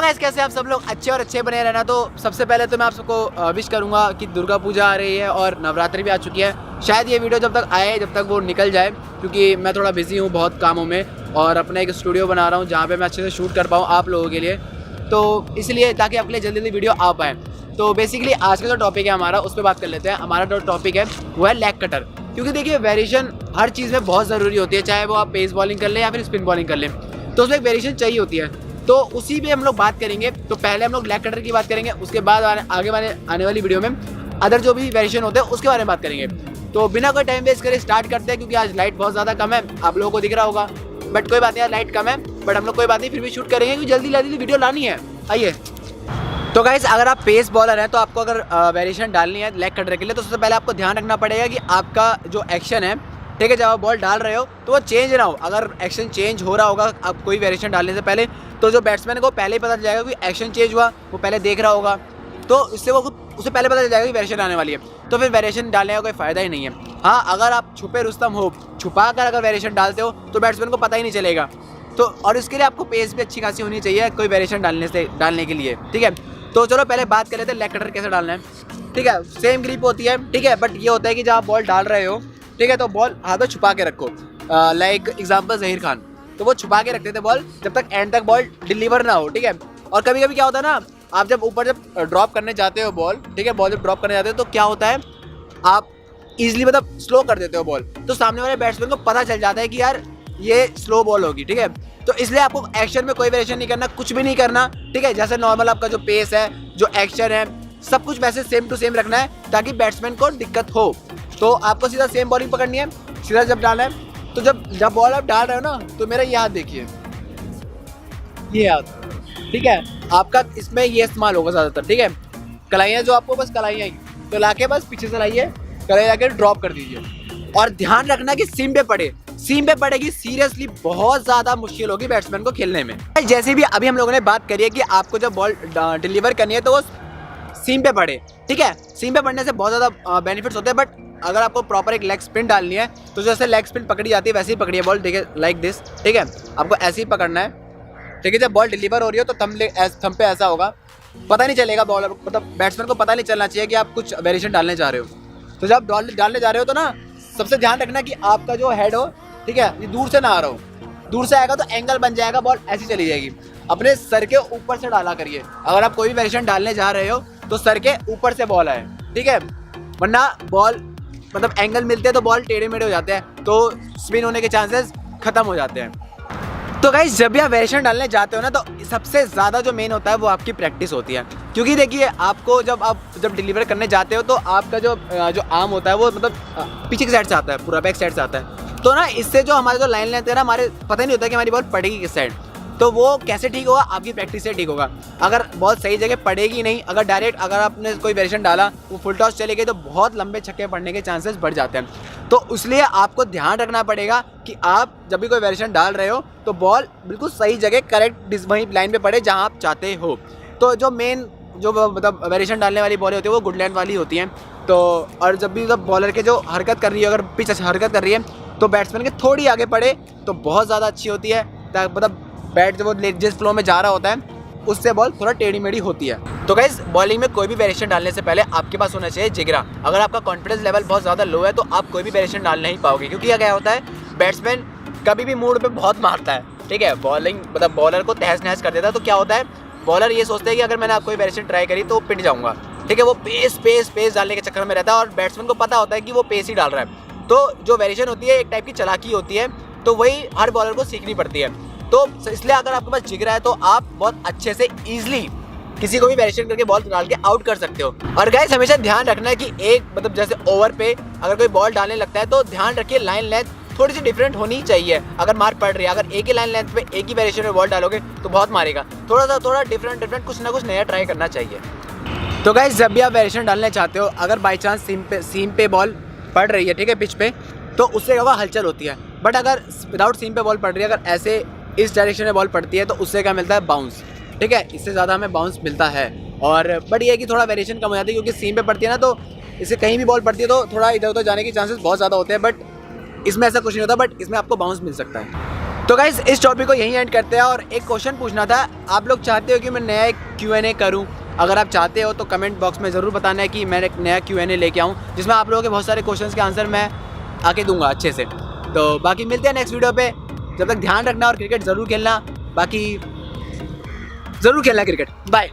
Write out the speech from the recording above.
Hello guys, कैसे आप सब लोग अच्छे और अच्छे बने रहना। तो सबसे पहले तो मैं आप सबको विश करूंगा कि दुर्गा पूजा आ रही है और नवरात्रि भी आ चुकी है। शायद ये वीडियो जब तक आए जब तक वो निकल जाए, क्योंकि मैं थोड़ा बिजी हूँ बहुत कामों में और अपना एक स्टूडियो बना रहा हूँ जहाँ पे मैं अच्छे से शूट कर पाऊँ आप लोगों के लिए, तो इसलिए ताकि आपके लिए जल्दी जल्दी वीडियो आ पाए। तो बेसिकली आज का जो टॉपिक है हमारा, उस पर बात कर लेते हैं। हमारा जो टॉपिक है वो है लेग कटर, क्योंकि देखिए वेरिएशन हर चीज़ में बहुत ज़रूरी होती है, चाहे वो आप पेस बॉलिंग कर लें या फिर स्पिन बॉलिंग कर लें, तो उसमें एक वेरिएशन चाहिए होती है। तो उसी पे हम लोग बात करेंगे। तो पहले हम लोग लेग कटर की बात करेंगे, उसके बाद आगे आने वाली वीडियो में अदर जो भी वेरिएशन होते हैं उसके बारे में बात करेंगे। तो बिना कोई टाइम वेस्ट करे स्टार्ट करते हैं, क्योंकि आज लाइट बहुत ज़्यादा कम है, आप लोगों को दिख रहा होगा, बट कोई बात नहीं, आज लाइट कम है बट हम लोग कोई बात नहीं फिर भी शूट करेंगे, क्योंकि जल्दी जल्दी वीडियो लानी है। आइए। तो गाइस, अगर आप पेस बॉलर हैं तो आपको अगर वेरिएशन डालनी है लेग कटर के लिए, तो सबसे पहले आपको ध्यान रखना पड़ेगा कि आपका जो एक्शन है, ठीक है, जब आप बॉल डाल रहे हो तो वो चेंज ना हो। अगर एक्शन चेंज हो रहा होगा आप कोई वेरिएशन डालने से पहले, तो जो बैट्समैन को पहले ही पता चल जाएगा कि एक्शन चेंज हुआ, वो पहले देख रहा होगा, तो इससे वो उसे पहले पता चल जाएगा कि वेरिएशन आने वाली है, तो फिर वेरिएशन डालने का कोई फ़ायदा ही नहीं है। हाँ, अगर आप छुपे रुस्तम हो, छुपा कर अगर वेरिएशन डालते हो तो बैट्समैन को पता ही नहीं चलेगा। तो और इसके लिए आपको पेस भी अच्छी खासी होनी चाहिए कोई वेरिएशन डालने के लिए, ठीक है। तो चलो पहले बात कर लेते हैं लेग कटर कैसे डालना है, ठीक है। सेम ग्रिप होती है, ठीक है, बट ये होता है कि जब आप बॉल डाल रहे हो, ठीक है, तो बॉल हाथ में छुपा के रखो। लाइक एग्जांपल ज़हीर खान, तो वो छुपा के रखते थे बॉल जब तक एंड तक बॉल डिलीवर ना हो, ठीक है। और कभी कभी क्या होता है ना, आप जब ऊपर जब ड्रॉप करने जाते हो बॉल, ठीक है, बॉल जब ड्रॉप करने जाते हो तो क्या होता है, आप ईजिली मतलब स्लो कर देते हो बॉल, तो सामने वाले बैट्समैन को पता चल जाता है कि यार ये स्लो बॉल होगी, ठीक है। तो इसलिए आपको एक्शन में कोई वेरिएशन नहीं करना, कुछ भी नहीं करना, ठीक है। जैसे नॉर्मल आपका जो पेस है, जो एक्शन है, सब कुछ वैसे सेम टू सेम रखना है ताकि बैट्समैन को दिक्कत हो। तो आपको सीधा सेम बॉलिंग पकड़नी है, सीधा जब डालना है, तो जब बॉल आप डाल रहे हो ना, तो मेरा ये हाथ देखिए, ये हाथ, ठीक है, आपका इसमें ये इस्तेमाल होगा ज़्यादातर, ठीक है। कलाइयाँ जो आपको बस कलाइयाँ ही, तो लाके बस पीछे से लाइए, कलाई लाके ड्रॉप कर दीजिए, और ध्यान रखना कि सीम पे पड़े। सीम पे पड़ेगी, सीरियसली बहुत ज़्यादा मुश्किल होगी बैट्समैन को खेलने में। जैसे भी अभी हम लोगों ने बात करी है कि आपको जब बॉल डिलीवर करनी है तो वो सीम पे पड़े, ठीक है। सीम पे पड़ने से बहुत ज़्यादा बेनिफिट्स होते हैं, बट अगर आपको प्रॉपर एक लेग स्पिन डालनी है तो जैसे लेग स्पिन पकड़ी जाती है वैसे ही पकड़िए बॉल, ठीक है, लाइक दिस, ठीक है। आपको ऐसे ही पकड़ना है, ठीक है। जब बॉल डिलीवर हो रही हो तो थंब पे ऐसा होगा, पता नहीं चलेगा बॉलर, मतलब बैट्समैन को पता नहीं चलना चाहिए कि आप कुछ वेरिएशन डालने जा रहे हो। तो जब डालने जा रहे हो तो ना सबसे ध्यान रखना कि आपका जो हेड हो, ठीक है, ये दूर से ना आ रहा हो, दूर से आएगा तो एंगल बन जाएगा, बॉल ऐसी चली जाएगी। अपने सर के ऊपर से डाला करिए अगर आप कोई भी वेरिएशन डालने जा रहे हो, तो सर के ऊपर से बॉल आए, ठीक है, वरना बॉल मतलब एंगल मिलते हैं तो बॉल टेढ़े मेढ़े हो जाते हैं, तो स्पिन होने के चांसेस खत्म हो जाते हैं। तो गाइस, जब भी आप वेरिएशन डालने जाते हो ना, तो सबसे ज़्यादा जो मेन होता है वो आपकी प्रैक्टिस होती है, क्योंकि देखिए आपको जब डिलीवर करने जाते हो तो आपका जो आर्म होता है वो मतलब पीछे की साइड से आता है, पूरा बैक साइड से आता है, तो ना इससे जो हमारे जो लाइन लेंथ है ना, हमारे पता नहीं होता कि हमारी बॉल पड़ेगी किस साइड, तो वो कैसे ठीक होगा, आपकी प्रैक्टिस से ठीक होगा। अगर बॉल सही जगह पड़ेगी नहीं, अगर आपने कोई वेरिएशन डाला वो फुल टॉस चले गई, तो बहुत लंबे छक्के पड़ने के चांसेस बढ़ जाते हैं। तो इसलिए आपको ध्यान रखना पड़ेगा कि आप जब भी कोई वेरिएशन डाल रहे हो तो बॉल बिल्कुल सही जगह करेक्ट वहीं लाइन पे पड़े जहाँ आप चाहते हो। तो जो मेन जो मतलब वेरिएशन डालने वाली बॉलें होती है वो गुड लेंथ वाली होती हैं। तो और जब भी मतलब बॉलर के जो हरकत कर रही है, अगर पिच हरकत कर रही है तो बैट्समैन के थोड़ी आगे पड़े तो बहुत ज़्यादा अच्छी होती है, मतलब बैट जब वो जिस फ्लो में जा रहा होता है उससे बॉल थोड़ा टेढ़ी मेढ़ी होती है। तो गाइस, बॉलिंग में कोई भी वेरिएशन डालने से पहले आपके पास होना चाहिए जिगरा। अगर आपका कॉन्फिडेंस लेवल बहुत ज़्यादा लो है तो आप कोई भी वेरिएशन डाल नहीं पाओगे, क्योंकि क्या होता है, बैट्समैन कभी भी मूड पे बहुत मारता है, ठीक है, बॉलिंग मतलब बॉलर को तहस नहस कर देता है। तो क्या होता है, बॉलर ये सोचते हैं कि अगर मैंने कोई वेरिएशन ट्राई करी तो पिट जाऊँगा, ठीक है, वो पेस डालने के चक्कर में रहता है, और बैट्समैन को पता होता है कि वो पेस ही डाल रहा है। तो जो वेरिएशन होती है एक टाइप की चालाकी होती है, तो वही हर बॉलर को सीखनी पड़ती है। तो इसलिए अगर आपके पास जिगरा है तो आप बहुत अच्छे से ईजिली किसी को भी वेरिएशन करके बॉल डाल के आउट कर सकते हो। और गाइस, हमेशा ध्यान रखना है कि एक मतलब जैसे ओवर पे अगर कोई बॉल डालने लगता है तो ध्यान रखिए लाइन लेंथ थोड़ी सी डिफरेंट होनी चाहिए। अगर मार पड़ रही है, अगर एक ही लाइन लेंथ पे एक ही वेरिएशन में बॉल डालोगे तो बहुत मारेगा, थोड़ा डिफरेंट कुछ ना कुछ नया ट्राई करना चाहिए। तो गाइस, जब भी आप वेरिएशन डालने चाहते हो, अगर बाई चांस सीम पे बॉल पड़ रही है, ठीक है, पिच पे, तो उससे क्या हलचल होती है। बट अगर विदाउट सीम पे बॉल पड़ रही है, अगर ऐसे इस डायरेक्शन में बॉल पड़ती है तो उससे क्या मिलता है, बाउंस, ठीक है, इससे ज़्यादा हमें बाउंस मिलता है। और बट ये है कि थोड़ा वेरिएशन कम हो जाती है, क्योंकि सीम पे पड़ती है ना, तो इससे कहीं भी बॉल पड़ती है तो थोड़ा इधर उधर जाने के चांसेस बहुत ज़्यादा होते हैं। बट इसमें ऐसा कुछ नहीं होता, बट इसमें आपको बाउंस मिल सकता है। तो गाइस इस टॉपिक को यहीं एंड करते हैं। और एक क्वेश्चन पूछना था, आप लोग चाहते हो कि मैं नया Q&A करूं? अगर आप चाहते हो तो कमेंट बॉक्स में ज़रूर बताना है कि मैं एक नया Q&A लेके आऊं, जिसमें आप लोगों के बहुत सारे क्वेश्चंस के आंसर मैं आके दूंगा अच्छे से। तो बाकी मिलते हैं नेक्स्ट वीडियो पे, जब तक ध्यान रखना और क्रिकेट ज़रूर खेलना, बाकी ज़रूर खेलना क्रिकेट। बाय।